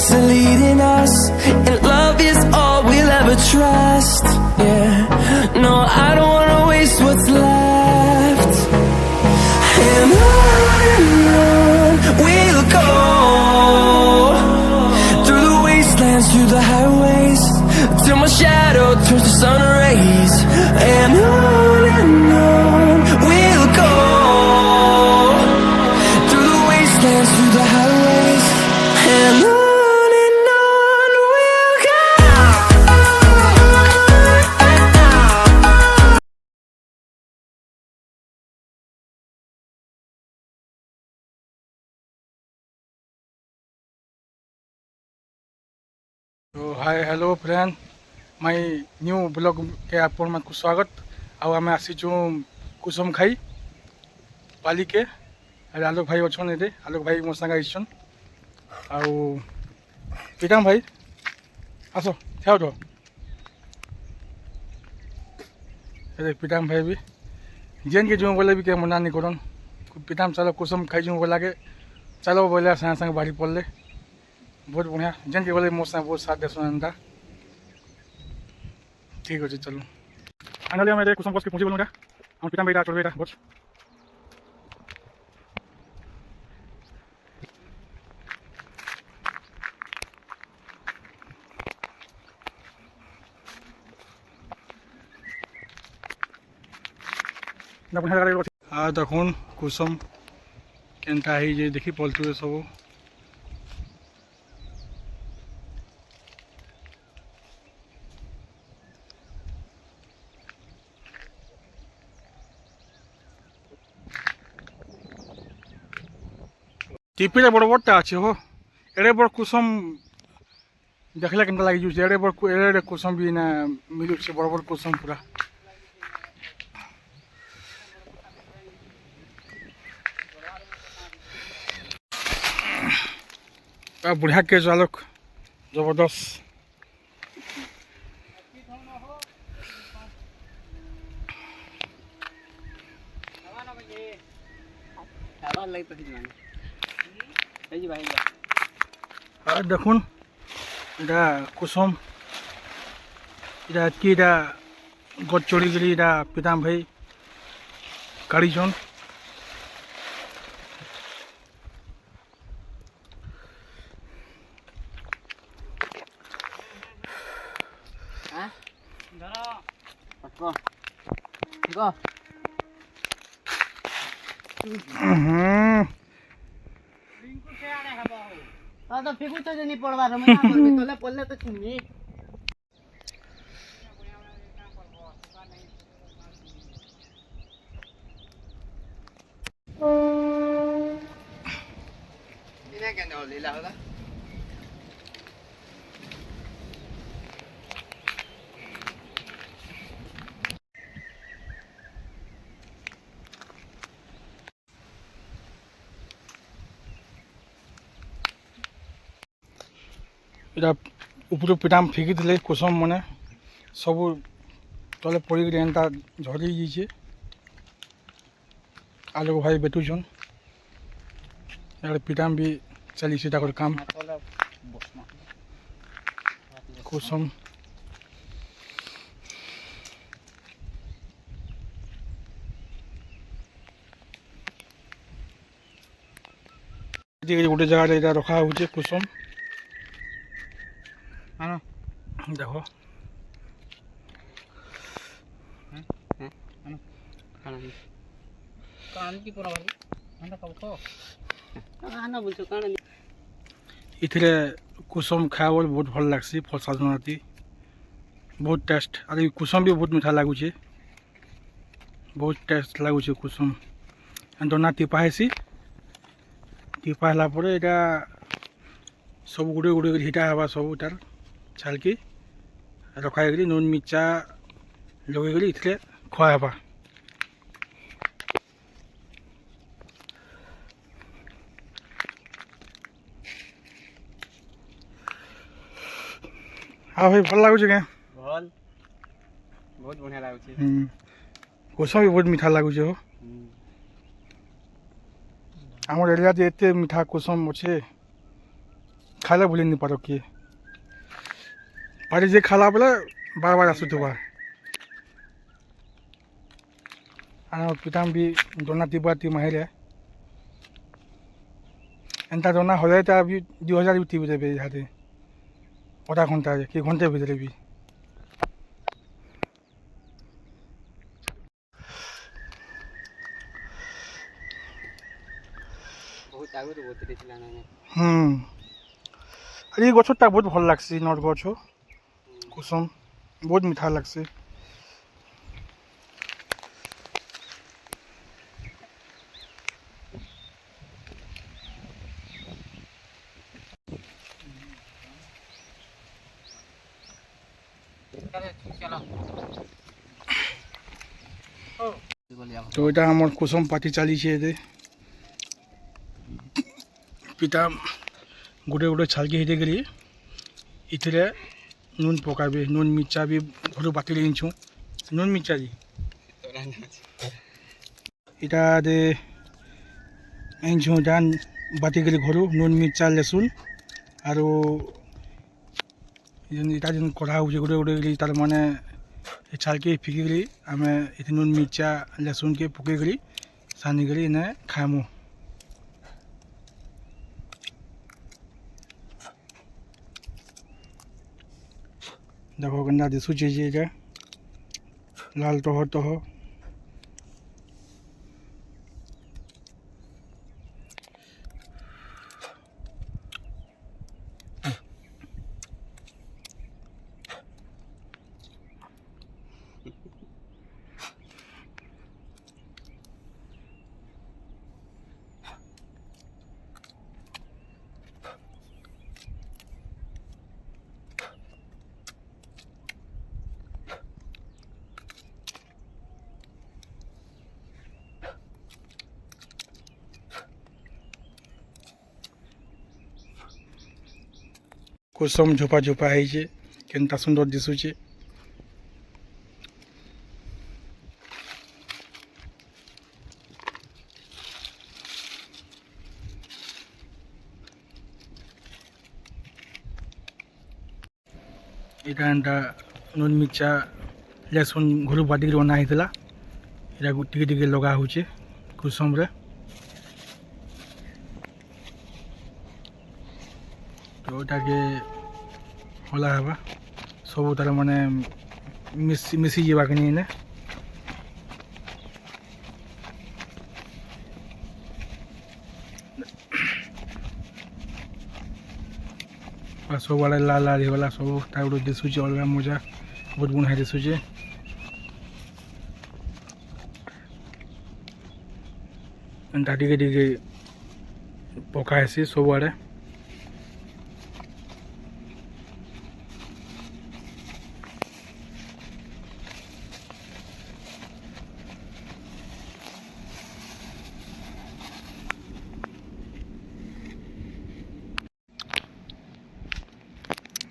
ways are leading us, and love is all we'll ever trust. Yeah, no, I don't wanna waste what's left. And on we'll go, through the wastelands, through the highways, till my shadow turns to sun rays. And on we'll go, through the wastelands, through the highways, and on we'll go. तो hi hello friend my new blog के आपण मानक स्वागत। आम आसीचु कुसुम खाई पाली के आलोक भाई अच्छन ये आलोक भाई मो सागे आईछन आउ पिटाम भाई आस थे तो पिटाम भाई भी जेन के जो बोले भी के मना नहीं करन पिटाम चलो कुसुम खाई जो बोला के चलो बोले सागे सागे बाड़ी पड़ले बहुत बढ़िया जेन के बोले मोर बहुत साथ दे सुनता ठीक अच्छे चलो फाइनली मैं कुसुम बस के पहुँची बोलूँगा हम पिता बेटा चल बेटा बस देखुन कुसुम केनता है देखी पलटू सब टीपी बड़ बड़टा अच्छे हो एड़े बड़ कुसुम देखला के लगी एड़े बड़ एड़े कुसुम भी ना मिलू बड़ बड़ कुसुम पूरा बढ़िया के चालक जबरदस्त देखुन इटा कुसुम इटा की इटा गच चढ़ी गली इटा पिताम भाई काढ़ीछन तो फेंकू तो नहीं पड़वा रहा मैं तोले पल्ले तो चुनी इने क्या न लीला होगा इटा ऊपर पिटाम फिकी थे कुसुम मैंने सब तले पड़ी एनता झरी जाइए आलोक भाई बेटुछन पिटाम भी चली काम कुसुम गोटे जगह रखा हो कुसुम देखो इथे कुसुम खाए बहुत भल लगसी फल साधुनाती बहुत टेस्ट अरे कुसुम भी बहुत मीठा लगुचे बहुत टेस्ट लगुचे कुसुम दोना टीपा हेसी टीपा है यहाँ सब गुड़े गुड़े हिटा हवा सब तार छालकी रखाई नून मिर्चा लगे इतने खुआ हवा हाँ भाई भल लगुच क्या भल बहुत बढ़िया लगुच कुसुम भी बहुत मीठा लगुच हो आम एरिया एत मीठा कुसुम अच्छे ଖାଇଲେ ଭୁଲି ନି ପାର କିଏ ପାରି ଯେ ଖାଇଲା ବେଲେ ବାର ବାର ଆସୁଥିବା ଆମ ପିତାମ ବି ଦନା ଥିବା ତି ମାହିରେ ଏନ୍ତା ଦନା ହଜାରଟା ବି 2000 ବି ଥିବି ଦେବେ ଇହାଦେ ଅଧା ଘଣ୍ଟାରେ କି ଘଣ୍ଟେ ଭିତରେ ବି ବହୁତ ଆଗରୁ ବତୁରି ଥିଲା ନା ଆରେ ଏ ଗଛଟା ବହୁତ ଭଲ ଲାଗ୍ସି ନଟ ଗଛ କୁସୁମ ବହୁତ ମିଠା ଲାଗ୍ସି তো এটা আমার কুসুম পাতি চালিয়েছে এতে পিতা গোটে গোটে ছালকি হেঁটে গেলি এଥିରେ নুন পকাবে নুন মির্চা বি ঘরে বাতিলে আনছু নুন মির্চা দি এটা দে আনছু এটা বাতি গেলি ঘরু নুন মির্চা লেসুন আর এটা যেন করা হচ্ছে গোটে গোটে গেলি তার মানে ছালকে ফিকিগলি আমি এতে নুন মির্চা লেসুনকে পকাইগলি সানিগলি এনে খাইমু দেখো কেনা দিশুছে যে এটা লাল টহ টহ কুসুম ঝোপা ঝোপা হয়েছে কেনটা সুন্দর দিশুছে এটা এনটা নুন মির্চা লেসুন ঘর বাটিকি বনা হয়েছিল এটা টিকে টিকে লগা হচ্ছে কুসুমরে তো ওটাকে হলা হবা ସବୁ ତାର ମାନେ ମିଶି ଯିବାକେ ନି ନେ ସବୁଆଡ଼େ ଲାଲ ଲାଲ ହେଇଗଲା ସବୁ ତା ଗୋଟେ ଦିଶୁଛି ଅଲଗା ମଜା ବହୁତ ବଢ଼ିଆ ଦିଶୁଛି ଏନ୍ତା ଟିକେ ଟିକେ ପକା ହେସି ସବୁଆଡ଼େ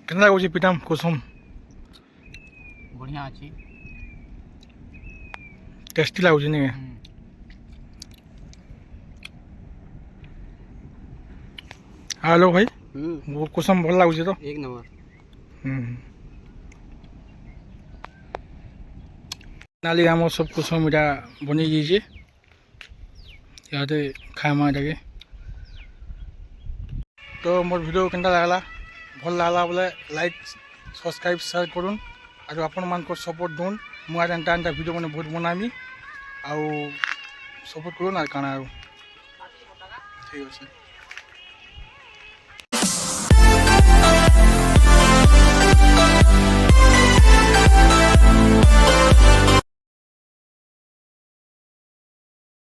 କେନ୍ତା ଲାଗୁଛି ପିତାମ କୁସୁମ ବଢ଼ିଆ ଅଛି ଟେଷ୍ଟି ଲାଗୁଛି ନି ହ୍ୟାଲୋ ଭାଇ କୁସୁମ ଭଲ ଲାଗୁଛି ତ ଏକ ନମ୍ବର ନାଲି ଆମର ସବୁ କୁସୁମ ଏଇଟା ବନେଇ ଯାଇଛେ ଇହାଦେ ଖାଇମା ଏଟାକେ ତ ମୋର ଭିଡ଼ିଓ କେନ୍ତା ଲାଗଲା ଭଲ ଲାଗଲା ବୋଲେ ଲାଇକ୍ ସବସ୍କ୍ରାଇବ୍ ସେୟାର କରୁନ୍ ଆଉ ଆପଣମାନଙ୍କର ସପୋର୍ଟ ଦଉନ୍ ମୁଁ ଆର୍ ଏନ୍ତା ଏନ୍ତା ଭିଡ଼ିଓ ମାନେ ବହୁତ ବନାମି ଆଉ ସପୋର୍ଟ କରୁନ୍ ଆର୍ କାଣା ଆଉ ଠିକ୍ ଅଛି